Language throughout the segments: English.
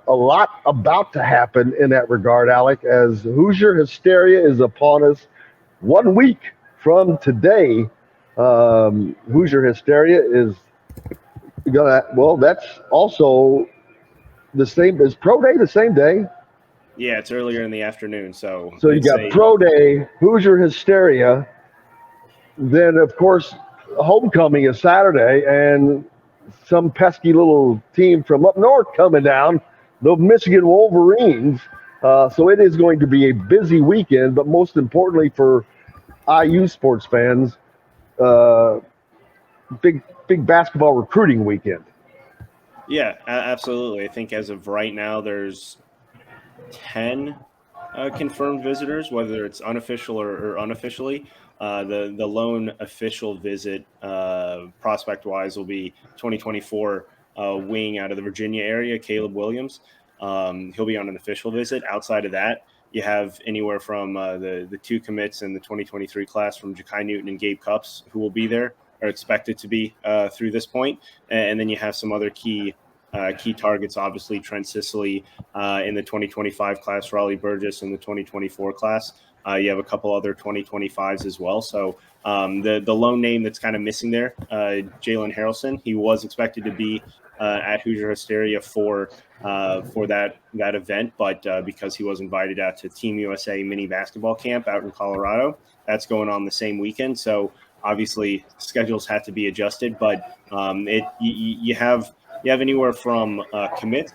a lot about to happen in that regard, Alec, as Hoosier Hysteria is upon us 1 week from today. Hoosier Hysteria is well, that's also the same as Pro Day, the same day. Yeah, it's earlier in the afternoon, so So you got Pro Day, Hoosier Hysteria, then of course homecoming is Saturday, and some pesky little team from up north coming down, the Michigan Wolverines. So it is going to be a busy weekend, but most importantly for IU sports fans, uh, big basketball recruiting weekend. Yeah, absolutely. I think as of right now, there's 10 confirmed visitors, whether it's unofficial or unofficially. The lone official visit, prospect wise, will be 2024 wing out of the Virginia area, Caleb Williams. He'll be on an official visit. Outside of that, you have anywhere from the two commits in the 2023 class from Ja'Kai Newton and Gabe Cupps, who will be there, are expected to be through this point. And then you have some other key targets, obviously Trent Sicily in the 2025 class, Raleigh Burgess in the 2024 class. You have a couple other 2025s as well. So the lone name that's kind of missing there, Jalen Harrelson, he was expected to be at Hoosier Hysteria for that event, but because he was invited out to Team USA mini basketball camp out in Colorado, that's going on the same weekend. So obviously schedules had to be adjusted, but you have anywhere from commits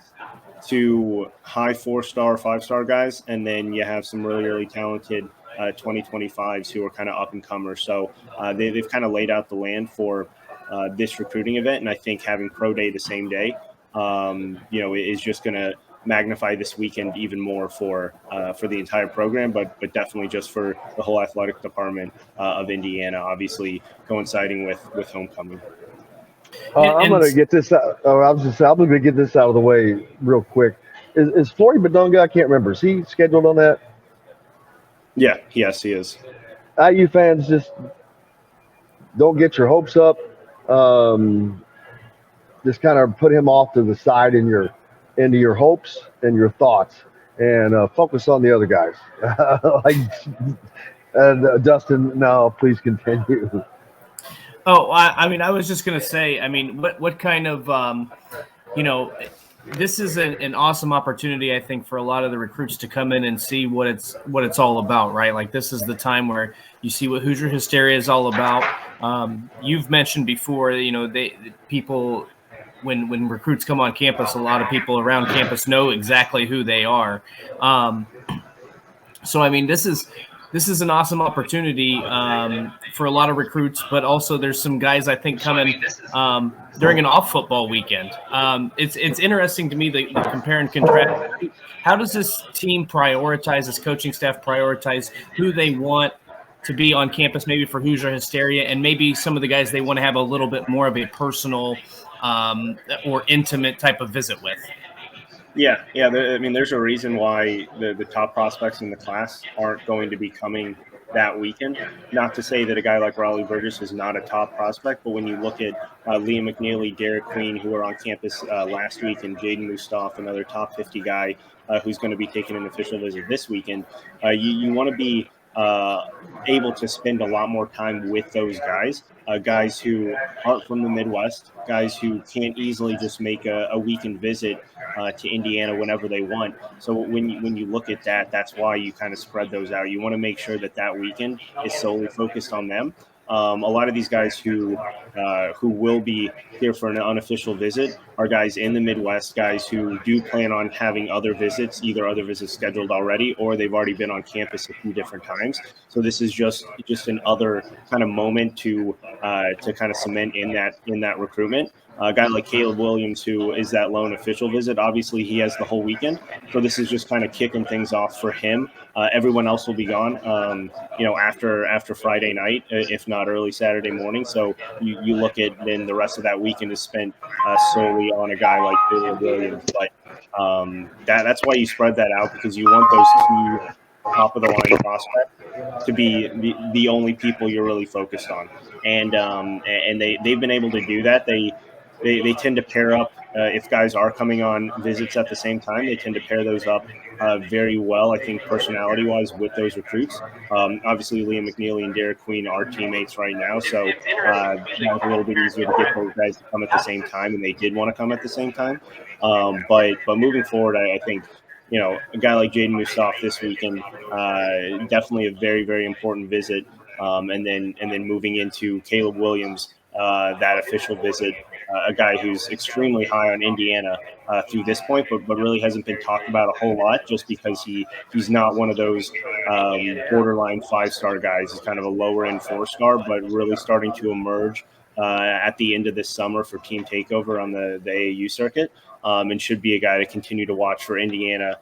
to high 4-star, 5-star guys, and then you have some really talented 2025s who are kind of up and comers. So they've kind of laid out the land for this recruiting event, and I think having Pro Day the same day, is just going to magnify this weekend even more for the entire program, but definitely just for the whole athletic department of Indiana, obviously coinciding with homecoming. I'm going to get this out. I'm going to get this out of the way real quick. Is Flory Badunga? I can't remember. Is he scheduled on that? Yeah, yes, he is. IU fans, just don't get your hopes up. Just kind of put him off to the side into your hopes and your thoughts, and focus on the other guys. And Dustin, now please continue. Oh, I was just going to say, what kind of, this is an awesome opportunity, I think, for a lot of the recruits to come in and see what it's all about, right? Like, this is the time where you see what Hoosier Hysteria is all about. You've mentioned before, people, when recruits come on campus, a lot of people around campus know exactly who they are. So, this is an awesome opportunity for a lot of recruits, but also there's some guys I think coming during an off football weekend. It's interesting to me the compare and contrast. How does this team prioritize, this coaching staff prioritize who they want to be on campus, maybe for Hoosier Hysteria, and maybe some of the guys they want to have a little bit more of a personal or intimate type of visit with? Yeah. There's a reason why the top prospects in the class aren't going to be coming that weekend. Not to say that a guy like Raleigh Burgess is not a top prospect, but when you look at Liam McNeely, Derek Queen, who were on campus last week, and Jaden Mustafa, another top 50 guy who's going to be taking an official visit this weekend, you want to be able to spend a lot more time with those guys, guys who aren't from the Midwest, guys who can't easily just make a weekend visit to Indiana whenever they want. So when you look at that, that's why you kind of spread those out. You want to make sure that weekend is solely focused on them. A lot of these guys who will be here for an unofficial visit are guys in the Midwest, guys who do plan on having other visits, either other visits scheduled already or they've already been on campus a few different times. So this is just an other kind of moment to kind of cement in that recruitment. A guy like Caleb Williams, who is that lone official visit, obviously he has the whole weekend. So this is just kind of kicking things off for him. Everyone else will be gone, after Friday night, if not early Saturday morning. So you look at then the rest of that weekend is spent solely on a guy like Caleb Williams. But that's why you spread that out, because you want those two top of the line prospects to be the only people you're really focused on. And they've been able to do that. They tend to pair up if guys are coming on visits at the same time, they tend to pair those up very well, I think, personality-wise with those recruits. Obviously, Liam McNeely and Derek Queen are teammates right now, so that was a little bit easier to get those guys to come at the same time, and they did want to come at the same time. But moving forward, I think, a guy like Jaden Mustafa this weekend, definitely a very, very important visit. And then moving into Caleb Williams, that official visit, a guy who's extremely high on Indiana through this point, but really hasn't been talked about a whole lot just because he's not one of those borderline 5-star guys. He's kind of a lower end 4-star, but really starting to emerge at the end of this summer for team takeover on the AAU circuit, and should be a guy to continue to watch for Indiana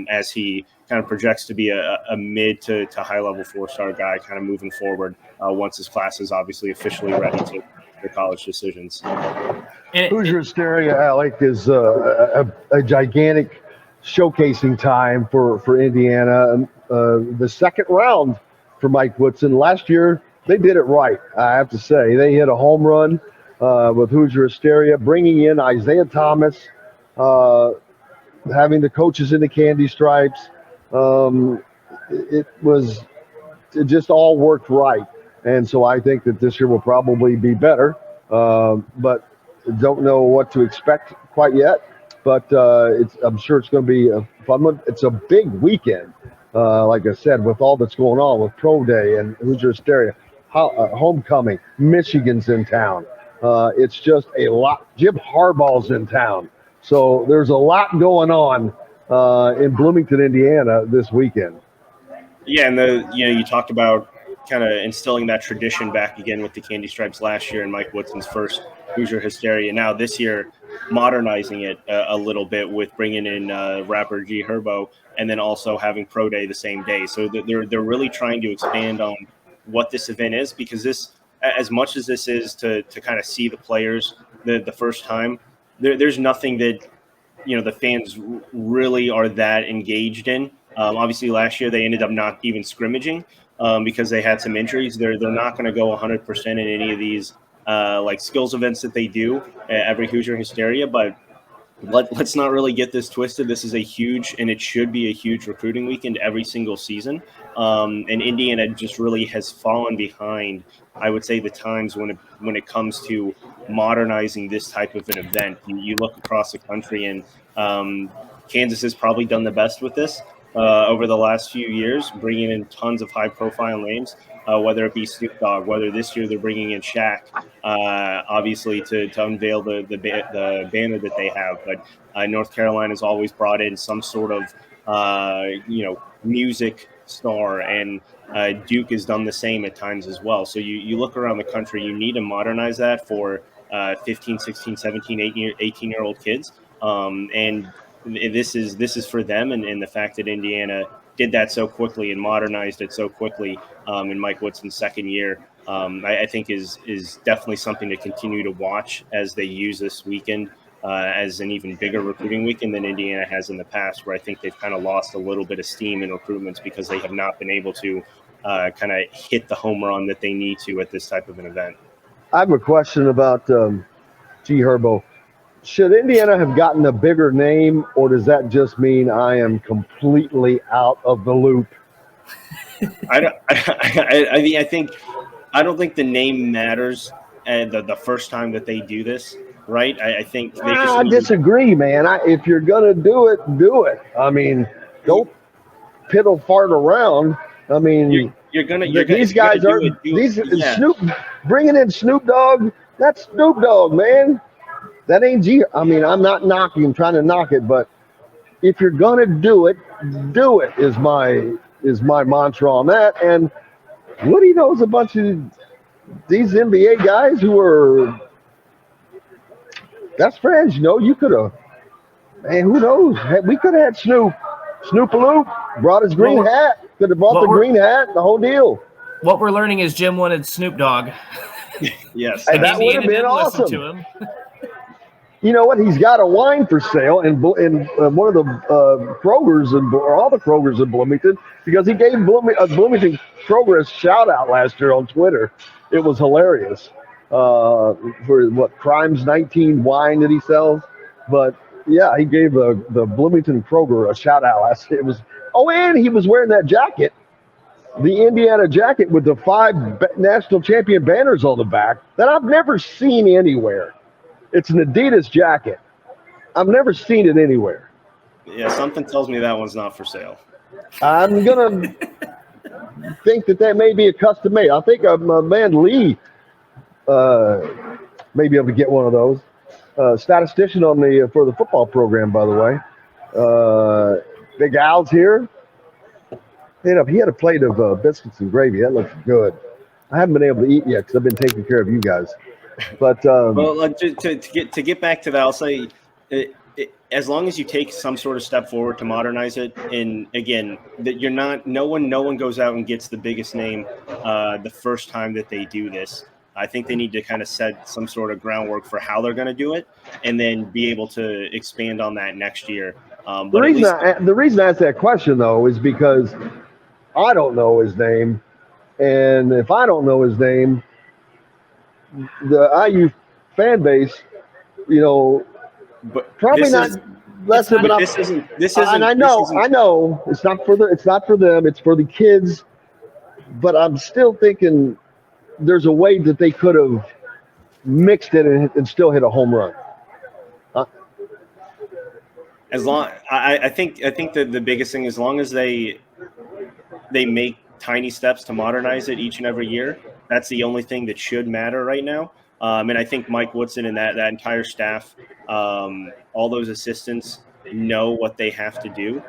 as he kind of projects to be a mid to high level 4-star guy kind of moving forward once his class is obviously officially ready to their college decisions. Hoosier Hysteria, Alec, is a gigantic showcasing time for Indiana. The second round for Mike Woodson. Last year, they did it right, I have to say. They hit a home run with Hoosier Hysteria, bringing in Isaiah Thomas, having the coaches in the candy stripes. It just all worked right. And so I think that this year will probably be better, but don't know what to expect quite yet. But I'm sure it's going to be it's a big weekend, like I said, with all that's going on with Pro Day and Hoosier Hysteria, homecoming. Michigan's in town. It's just a lot. Jim Harbaugh's in town. So there's a lot going on in Bloomington, Indiana this weekend. Yeah, and you talked about kind of instilling that tradition back again with the Candy Stripes last year and Mike Woodson's first Hoosier Hysteria. Now this year, modernizing it a little bit with bringing in rapper G Herbo and then also having Pro Day the same day. So they're really trying to expand on what this event is, because this, as much as this is to kind of see the players the first time, there's nothing that the fans really are that engaged in. Obviously, last year they ended up not even scrimmaging because they had some injuries. They're not going to go 100% in any of these like skills events that they do at every Hoosier Hysteria. But let's not really get this twisted. This is a huge, and it should be a huge recruiting weekend every single season. And Indiana just really has fallen behind, I would say, the times when it comes to modernizing this type of an event. You look across the country, and Kansas has probably done the best with this over the last few years, bringing in tons of high-profile names, whether it be Snoop Dogg, whether this year they're bringing in Shaq, obviously to unveil the banner that they have. But North Carolina's always brought in some sort of music star, and Duke has done the same at times as well. So you look around the country, you need to modernize that for 15, 16, 17, 18-year-old kids. And this is for them, and the fact that Indiana did that so quickly and modernized it so quickly in Mike Woodson's second year, I think is definitely something to continue to watch as they use this weekend as an even bigger recruiting weekend than Indiana has in the past, where I think they've kind of lost a little bit of steam in recruitments because they have not been able to kind of hit the home run that they need to at this type of an event. I have a question about G Herbo. Should Indiana have gotten a bigger name, or does that just mean I am completely out of the loop? I don't think the name matters the first time that they do this, right? I think they I disagree, man. If you're gonna do it, do it. I mean, don't piddle fart around. I mean, these guys are Snoop bringing in Snoop Dogg. That's Snoop Dogg, man. That ain't G. I mean, I'm not trying to knock it, but if you're gonna do it is my mantra on that. And Woody knows a bunch of these NBA guys who are best friends. You could have, man. Who knows? We could have had Snoop-a-Loop brought his green hat. Could have brought the green hat, the whole deal. What we're learning is Jim wanted Snoop Dogg. Yes, and that would have been awesome. To him. You know what? He's got a wine for sale in one of the Kroger's or all the Kroger's in Bloomington, because he gave Bloomington Kroger a shout out last year on Twitter. It was hilarious. for what Crimes 19 wine that he sells. But yeah, he gave the Bloomington Kroger a shout out. It was and he was wearing that jacket, the Indiana jacket with the 5 national champion banners on the back that I've never seen anywhere. It's an Adidas jacket. I've never seen it anywhere. Yeah, something tells me that one's not for sale. I'm gonna think that may be a custom made. I think my man Lee may be able to get one of those. Statistician on the for the football program, by the way. Big Al's here. He had a plate of biscuits and gravy. That looks good. I haven't been able to eat yet because I've been taking care of you guys. But well, to get back to that, I'll say, as long as you take some sort of step forward to modernize it, and again, that you're not, no one goes out and gets the biggest name the first time that they do this. I think they need to kind of set some sort of groundwork for how they're going to do it, and then be able to expand on that next year. The reason I asked that question though is because I don't know his name, and if I don't know his name, the IU fan base, but probably not less of an. This isn't. And I know it's not for them. It's for the kids. But I'm still thinking there's a way that they could have mixed it and still hit a home run. I think that the biggest thing, as long as they make tiny steps to modernize it each and every year, that's the only thing that should matter right now. And I think Mike Woodson and that entire staff, all those assistants, know what they have to do.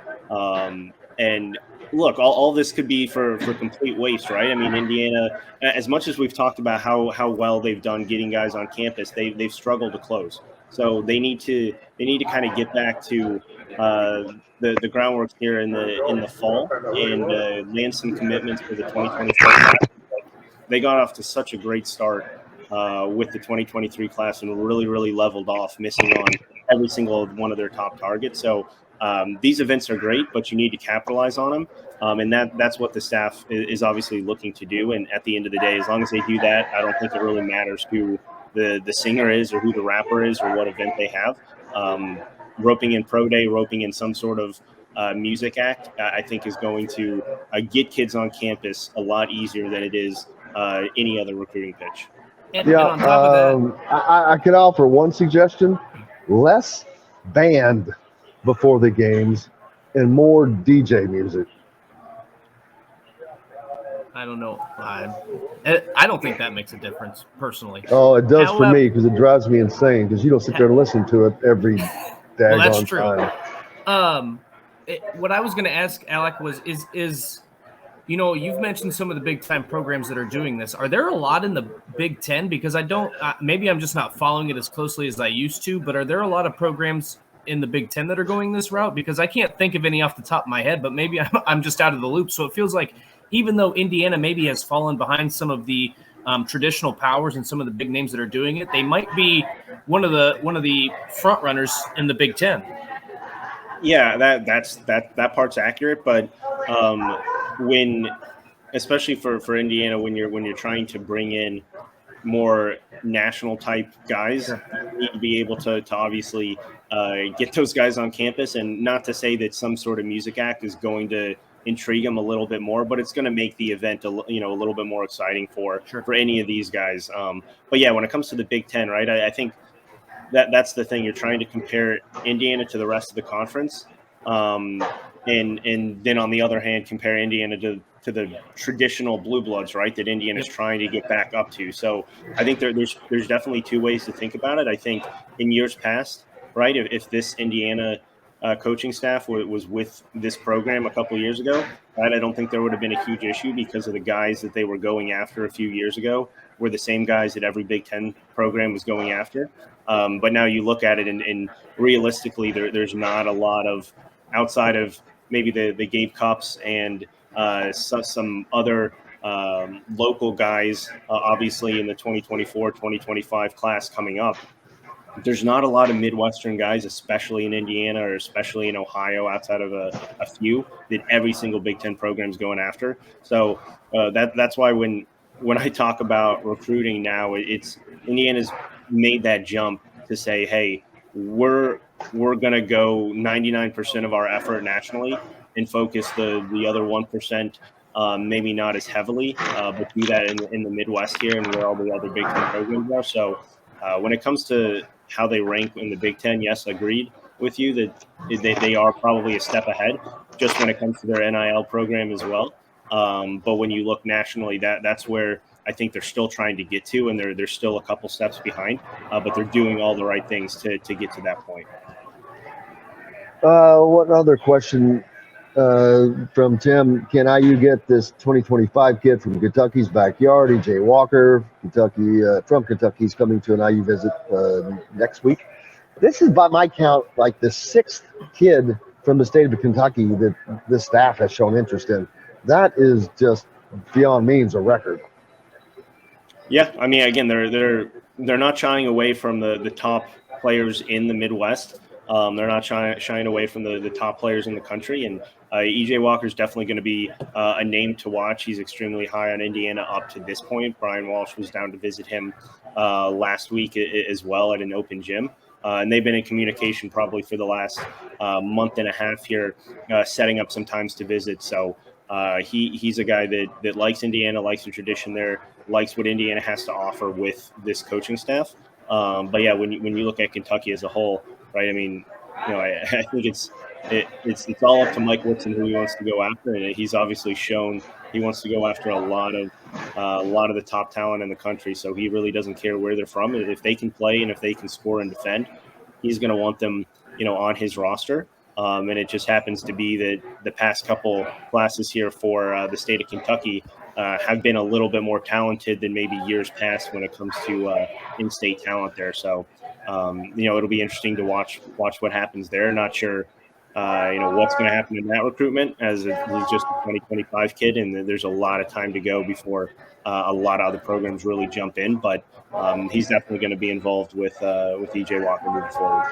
And look, all this could be for complete waste, right? I mean, Indiana, as much as we've talked about how well they've done getting guys on campus, they've struggled to close. So they need to kind of get back to the groundwork here in the fall and land some commitments for the 2024 class. They got off to such a great start with the 2023 class and really leveled off, missing on every single one of their top targets. So these events are great, but you need to capitalize on them. And that's what the staff is obviously looking to do. And at the end of the day, as long as they do that, I don't think it really matters who the singer is or who the rapper is or what event they have. Roping in Pro Day, roping in some sort of music act, I think is going to get kids on campus a lot easier than it is any other recruiting pitch. And on top of that, I can offer one suggestion: less band before the games and more DJ music. I don't know. I don't think that makes a difference, personally. Oh, it does for me because it drives me insane because you don't sit there and listen to it every day. Well, that's true. Time. What I was going to ask, Alec, was is you've mentioned some of the big time programs that are doing this. Are there a lot in the Big Ten? Because I don't. Maybe I'm just not following it as closely as I used to. But are there a lot of programs in the Big Ten that are going this route? Because I can't think of any off the top of my head. But maybe I'm just out of the loop. So it feels like, even though Indiana maybe has fallen behind some of the traditional powers and some of the big names that are doing it, they might be one of the front runners in the Big Ten. Yeah, that part's accurate, but especially for Indiana, when you're trying to bring in more national type guys, you need to be able to obviously get those guys on campus, and not to say that some sort of music act is going to intrigue them a little bit more, but it's going to make the event a little bit more exciting for any of these guys. But yeah, when it comes to the Big Ten, right, I think that's the thing. You're trying to compare Indiana to the rest of the conference, and then on the other hand, compare Indiana to the traditional blue bloods, right, that Indiana is trying to get back up to. So I think there's definitely two ways to think about it. I think in years past, right, if this Indiana coaching staff was with this program a couple of years ago, right, I don't think there would have been a huge issue, because of the guys that they were going after a few years ago were the same guys that every Big Ten program was going after. But now you look at it, and realistically, there's not a lot of, outside of maybe the Gabe Cups and some other local guys, obviously in the 2024-2025 class coming up. There's not a lot of Midwestern guys, especially in Indiana or especially in Ohio, outside of a few, that every single Big Ten program is going after. So that's why when when I talk about recruiting now, it's Indiana's made that jump to say, hey, we're gonna go 99% of our effort nationally and focus the other 1%, maybe not as heavily, but do that in the Midwest here and where all the other Big Ten programs are. So when it comes to how they rank in the Big Ten, yes, agreed with you that they are probably a step ahead just when it comes to their NIL program as well. But when you look nationally, that's where I think they're still trying to get to, and they're still a couple steps behind, but they're doing all the right things to get to that point. What other question from Tim? Can IU get this 2025 kid from Kentucky's backyard, EJ Walker, Kentucky from Kentucky's coming to an IU visit next week? This is, by my count, like the 6th kid from the state of Kentucky that this staff has shown interest in. That is just beyond means a record. Yeah, I mean, again, they're not shying away from the top players in the Midwest. They're not shying away from the top players in the country, and EJ Walker is definitely going to be a name to watch. He's extremely high on Indiana up to this point. Brian Walsh was down to visit him last week as well at an open gym. And they've been in communication probably for the last month and a half here, setting up some times to visit. So he's a guy that likes Indiana, likes the tradition there, likes what Indiana has to offer with this coaching staff. But yeah, when you look at Kentucky as a whole, right? I mean, I think it's all up to Mike Woodson who he wants to go after, and he's obviously shown he wants to go after a lot of the top talent in the country. So he really doesn't care where they're from. If they can play and if they can score and defend, he's going to want them, on his roster. And it just happens to be that the past couple classes here for the state of Kentucky have been a little bit more talented than maybe years past when it comes to in-state talent there. So, it'll be interesting to watch what happens there. Not sure, what's going to happen in that recruitment as he's just a 2025 kid, and there's a lot of time to go before a lot of other programs really jump in. But he's definitely going to be involved with EJ Walker moving forward.